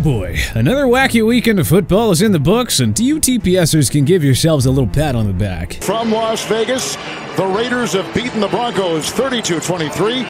boy, another wacky weekend of football is in the books, and you TPSers can give yourselves a little pat on the back. From Las Vegas, the Raiders have beaten the Broncos 32-23.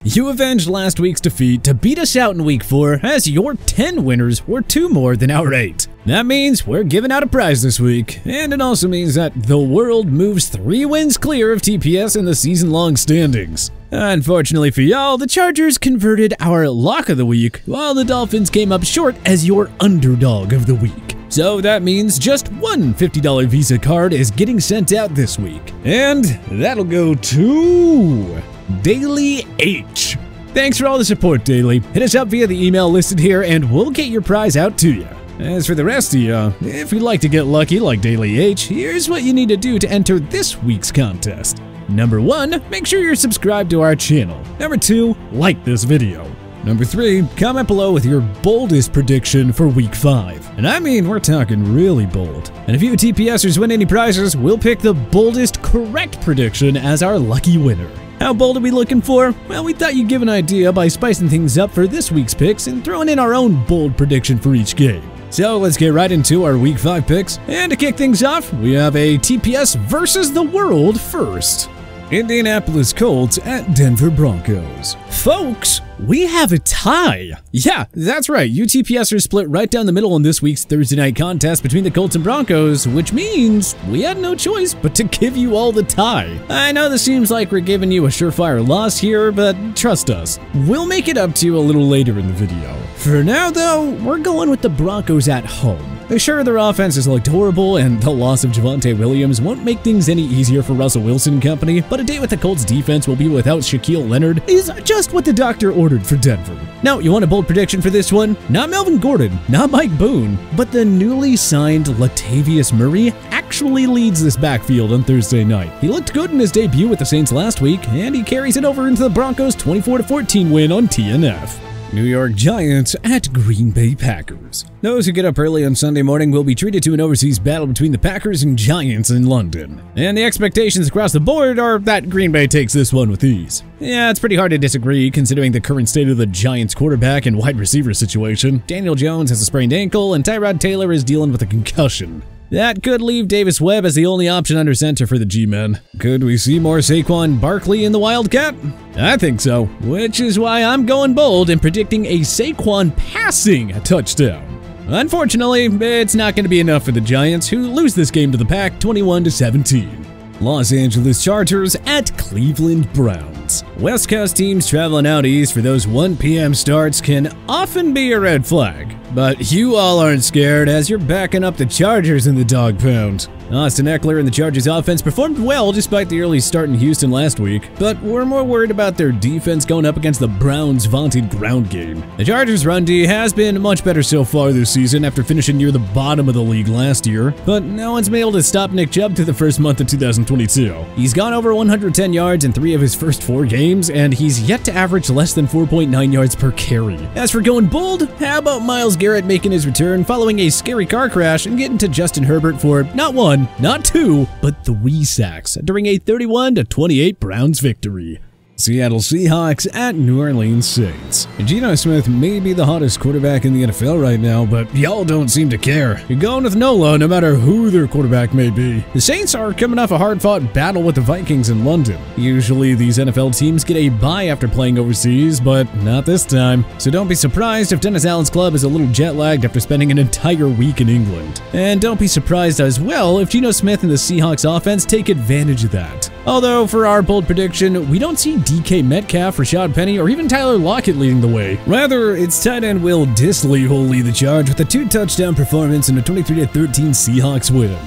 You avenged last week's defeat to beat us out in Week 4, as your 10 winners were 2 more than our 8. That means we're giving out a prize this week, and it also means that the world moves 3 wins clear of TPS in the season-long standings. Unfortunately for y'all, the Chargers converted our lock of the week, while the Dolphins came up short as your underdog of the week. So that means just one $50 Visa card is getting sent out this week, and that'll go to Daily H. Thanks for all the support, Daily. Hit us up via the email listed here and we'll get your prize out to you. As for the rest of you, if you'd like to get lucky like Daily H, here's what you need to do to enter this week's contest. Number 1, make sure you're subscribed to our channel. Number 2, like this video. Number 3, comment below with your boldest prediction for Week 5. And I mean, we're talking really bold. And if you TPSers win any prizes, we'll pick the boldest correct prediction as our lucky winner. How bold are we looking for? Well, we thought you'd give an idea by spicing things up for this week's picks and throwing in our own bold prediction for each game. So let's get right into our Week 5 picks. And to kick things off, we have a TPS versus the world first. Indianapolis Colts at Denver Broncos. Folks, we have a tie. Yeah, that's right. You TPSers split right down the middle in this week's Thursday night contest between the Colts and Broncos, which means we had no choice but to give you all the tie. I know this seems like we're giving you a surefire loss here, but trust us, we'll make it up to you a little later in the video. For now though, we're going with the Broncos at home. Sure, their offense has looked horrible, and the loss of Javonte Williams won't make things any easier for Russell Wilson and company, but a day with the Colts defense will be without Shaquille Leonard is just what the doctor ordered for Denver. Now, you want a bold prediction for this one? Not Melvin Gordon, not Mike Boone, but the newly signed Latavius Murray actually leads this backfield on Thursday night. He looked good in his debut with the Saints last week, and he carries it over into the Broncos' 24-14 win on TNF. New York Giants at Green Bay Packers. Those who get up early on Sunday morning will be treated to an overseas battle between the Packers and Giants in London. And the expectations across the board are that Green Bay takes this one with ease. Yeah, it's pretty hard to disagree considering the current state of the Giants quarterback and wide receiver situation. Daniel Jones has a sprained ankle and Tyrod Taylor is dealing with a concussion. That could leave Davis Webb as the only option under center for the G-men. Could we see more Saquon Barkley in the Wildcat? I think so, which is why I'm going bold and predicting a Saquon passing touchdown. Unfortunately, it's not going to be enough for the Giants, who lose this game to the Pack 21-17. Los Angeles Chargers at Cleveland Browns. West Coast teams traveling out east for those 1 p.m. starts can often be a red flag. But you all aren't scared as you're backing up the Chargers in the dog pound. Austin Eckler and the Chargers offense performed well despite the early start in Houston last week, but we're more worried about their defense going up against the Browns' vaunted ground game. The Chargers' run D has been much better so far this season after finishing near the bottom of the league last year, but no one's been able to stop Nick Chubb through the first month of 2022. He's gone over 110 yards in 3 of his first 4 games, and he's yet to average less than 4.9 yards per carry. As for going bold, how about Myles Garrett making his return following a scary car crash and getting to Justin Herbert for not 1, not 2, but 3 sacks during a 31-28 Browns victory. Seattle Seahawks at New Orleans Saints. Geno Smith may be the hottest quarterback in the NFL right now, but y'all don't seem to care. You're going with Nola no matter who their quarterback may be. The Saints are coming off a hard-fought battle with the Vikings in London. Usually these NFL teams get a bye after playing overseas, but not this time. So don't be surprised if Dennis Allen's club is a little jet-lagged after spending an entire week in England. And don't be surprised as well if Geno Smith and the Seahawks offense take advantage of that. Although, for our bold prediction, we don't see DK Metcalf, Rashad Penny, or even Tyler Lockett leading the way. Rather, it's tight end Will Dissly who'll lead the charge with a 2-touchdown performance and a 23-13 Seahawks win.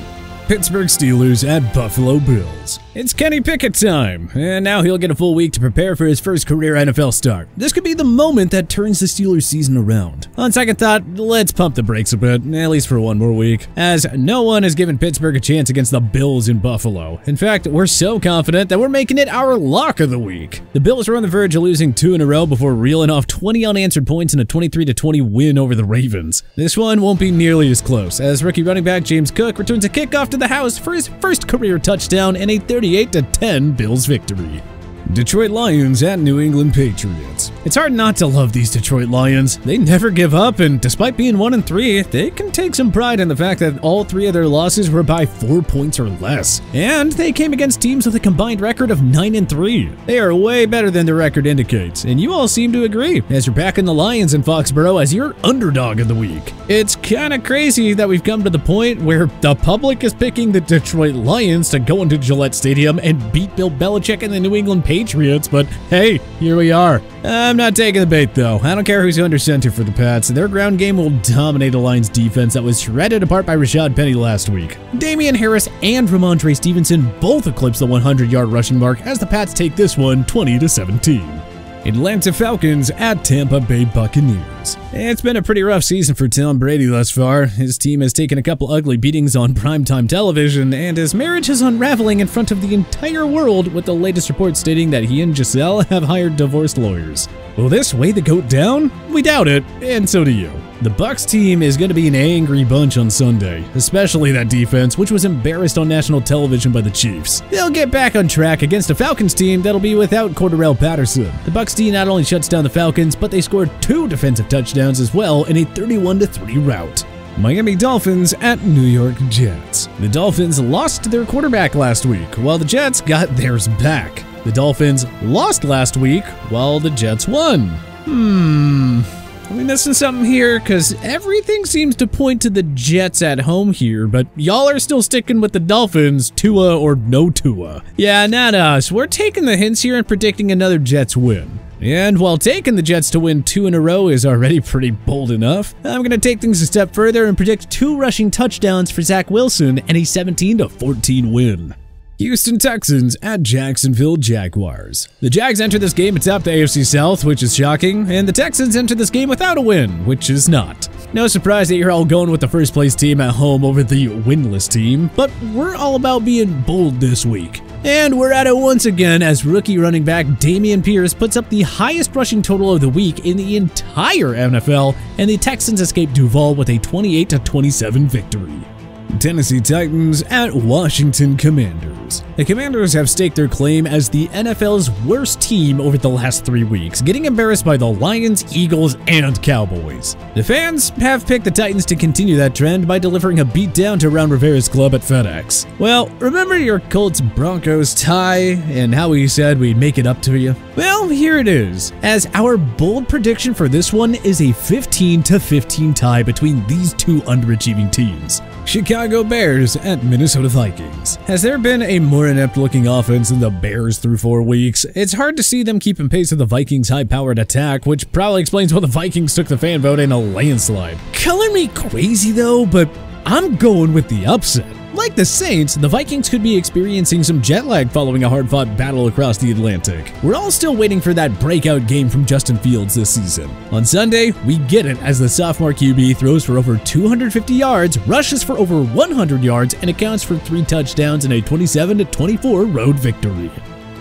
Pittsburgh Steelers at Buffalo Bills. It's Kenny Pickett time, and now he'll get a full week to prepare for his first career NFL start. This could be the moment that turns the Steelers season around. On second thought, let's pump the brakes a bit, at least for 1 more week, as no one has given Pittsburgh a chance against the Bills in Buffalo. In fact, we're so confident that we're making it our lock of the week. The Bills are on the verge of losing 2 in a row before reeling off 20 unanswered points in a 23-20 win over the Ravens. This one won't be nearly as close, as rookie running back James Cook returns a kickoff to the house for his first career touchdown and a 30 38-10 Bills victory. Detroit Lions at New England Patriots. It's hard not to love these Detroit Lions. They never give up, and despite being 1-3, they can take some pride in the fact that all 3 of their losses were by 4 points or less. And they came against teams with a combined record of 9-3. They are way better than the record indicates, and you all seem to agree, as you're backing the Lions in Foxborough as your underdog of the week. It's kinda crazy that we've come to the point where the public is picking the Detroit Lions to go into Gillette Stadium and beat Bill Belichick and the New England Patriots, but hey, here we are. I'm not taking the bait though. I don't care who's under center for the Pats. Their ground game will dominate a Lions defense that was shredded apart by Rashad Penny last week. Damian Harris and Ramondre Stevenson both eclipse the 100-yard rushing mark as the Pats take this one 20-17. Atlanta Falcons at Tampa Bay Buccaneers. It's been a pretty rough season for Tom Brady thus far. His team has taken a couple ugly beatings on primetime television, and his marriage is unraveling in front of the entire world, with the latest report stating that he and Giselle have hired divorce lawyers. Will this weigh the GOAT down? We doubt it, and so do you. The Bucs team is going to be an angry bunch on Sunday, especially that defense, which was embarrassed on national television by the Chiefs. They'll get back on track against a Falcons team that'll be without Cordarrelle Patterson. The Bucs team not only shuts down the Falcons, but they scored 2 defensive touchdowns as well in a 31-3 rout. Miami Dolphins at New York Jets. The Dolphins lost their quarterback last week, while the Jets got theirs back. The Dolphins lost last week, while the Jets won. Are we missing something here? Because everything seems to point to the Jets at home here, but y'all are still sticking with the Dolphins, Tua or no Tua. Yeah, not us. We're taking the hints here and predicting another Jets win. And while taking the Jets to win 2 in a row is already pretty bold enough, I'm going to take things a step further and predict 2 rushing touchdowns for Zach Wilson and a 17-14 win. Houston Texans at Jacksonville Jaguars. The Jags enter this game atop the AFC South, which is shocking, and the Texans enter this game without a win, which is not. No surprise that you're all going with the first place team at home over the winless team, but we're all about being bold this week. And we're at it once again as rookie running back Dameon Pierce puts up the highest rushing total of the week in the entire NFL, and the Texans escape Duval with a 28-27 victory. Tennessee Titans at Washington Commanders. The Commanders have staked their claim as the NFL's worst team over the last 3 weeks, getting embarrassed by the Lions, Eagles, and Cowboys. The fans have picked the Titans to continue that trend by delivering a beatdown to Ron Rivera's club at FedEx. Well, remember your Colts Broncos tie and how we said we'd make it up to you? Well, here it is, as our bold prediction for this one is a 15-15 tie between these 2 underachieving teams. Chicago Bears at Minnesota Vikings. Has there been a more inept-looking offense than the Bears through 4 weeks? It's hard to see them keeping pace with the Vikings' high-powered attack, which probably explains why the Vikings took the fan vote in a landslide. Color me crazy though, but I'm going with the upset. Like the Saints, the Vikings could be experiencing some jet lag following a hard-fought battle across the Atlantic. We're all still waiting for that breakout game from Justin Fields this season. On Sunday, we get it as the sophomore QB throws for over 250 yards, rushes for over 100 yards, and accounts for 3 touchdowns in a 27-24 road victory.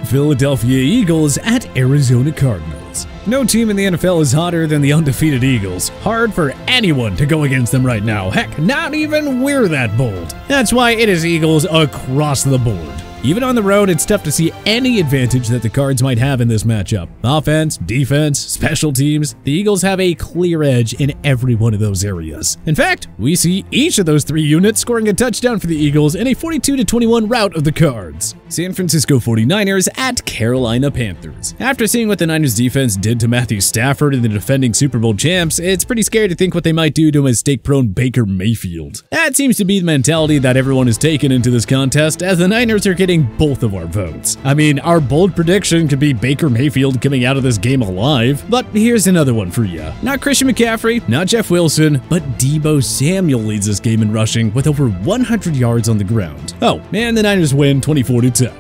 Philadelphia Eagles at Arizona Cardinals. No team in the NFL is hotter than the undefeated Eagles. Hard for anyone to go against them right now. Heck, not even we're that bold. That's why it is Eagles across the board. Even on the road, it's tough to see any advantage that the Cards might have in this matchup. Offense, defense, special teams, the Eagles have a clear edge in every one of those areas. In fact, we see each of those 3 units scoring a touchdown for the Eagles in a 42-21 rout of the Cards. San Francisco 49ers at Carolina Panthers. After seeing what the Niners defense did to Matthew Stafford and the defending Super Bowl champs, it's pretty scary to think what they might do to mistake-prone Baker Mayfield. That seems to be the mentality that everyone has taken into this contest, as the Niners are getting both of our votes. I mean, our bold prediction could be Baker Mayfield coming out of this game alive, but here's another one for you. Not Christian McCaffrey, not Jeff Wilson, but Deebo Samuel leads this game in rushing with over 100 yards on the ground. Oh, and the Niners win 24-10.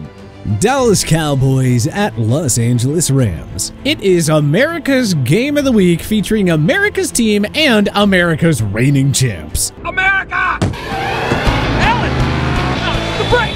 Dallas Cowboys at Los Angeles Rams. It is America's Game of the Week featuring America's team and America's reigning champs. America! Ellen! The break!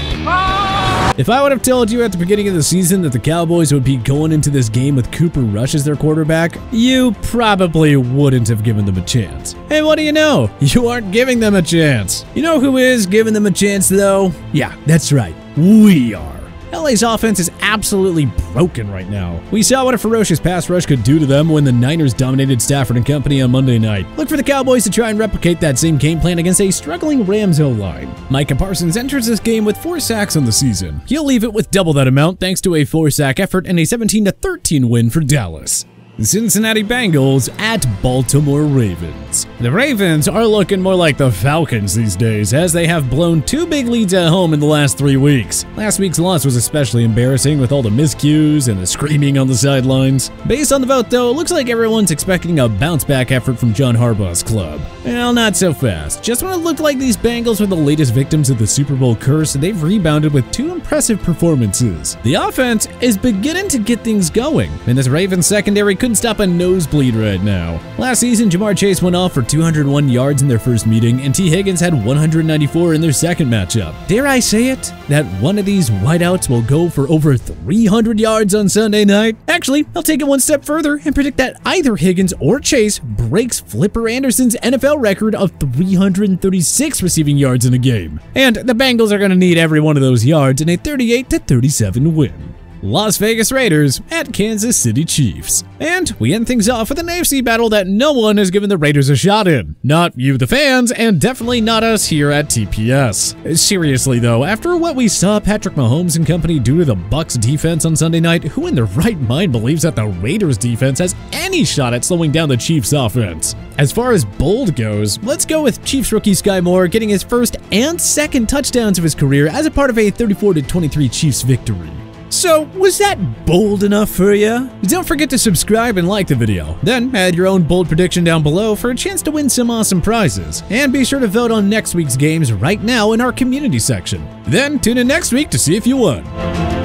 If I would have told you at the beginning of the season that the Cowboys would be going into this game with Cooper Rush as their quarterback, you probably wouldn't have given them a chance. And what do you know? You aren't giving them a chance. You know who is giving them a chance though? Yeah, that's right. We are. LA's offense is absolutely broken right now. We saw what a ferocious pass rush could do to them when the Niners dominated Stafford and company on Monday night. Look for the Cowboys to try and replicate that same game plan against a struggling Rams O-line. Micah Parsons enters this game with 4 sacks on the season. He'll leave it with double that amount thanks to a 4-sack effort and a 17-13 win for Dallas. Cincinnati Bengals at Baltimore Ravens. The Ravens are looking more like the Falcons these days, as they have blown 2 big leads at home in the last 3 weeks. Last week's loss was especially embarrassing with all the miscues and the screaming on the sidelines. Based on the vote though, it looks like everyone's expecting a bounce-back effort from John Harbaugh's club. Well, not so fast. Just when it looked like these Bengals were the latest victims of the Super Bowl curse, they've rebounded with 2 impressive performances. The offense is beginning to get things going, and this Ravens secondary couldn't stop a nosebleed right now. Last season, Jamar Chase went off for 201 yards in their first meeting, and T. Higgins had 194 in their second matchup. Dare I say it, that one of these wideouts will go for over 300 yards on Sunday night? Actually, I'll take it one step further and predict that either Higgins or Chase breaks Flipper Anderson's NFL record of 336 receiving yards in a game. And the Bengals are going to need every one of those yards in a 38-37 win. Las Vegas Raiders at Kansas City Chiefs. And we end things off with an AFC battle that no one has given the Raiders a shot in. Not you, the fans, and definitely not us here at TPS. Seriously though, after what we saw Patrick Mahomes and company do to the Bucs defense on Sunday night, who in their right mind believes that the Raiders defense has any shot at slowing down the Chiefs offense? As far as bold goes, let's go with Chiefs rookie Sky Moore getting his first and second touchdowns of his career as a part of a 34-23 Chiefs victory. So, was that bold enough for you? Don't forget to subscribe and like the video. Then add your own bold prediction down below for a chance to win some awesome prizes. And be sure to vote on next week's games right now in our community section. Then tune in next week to see if you won.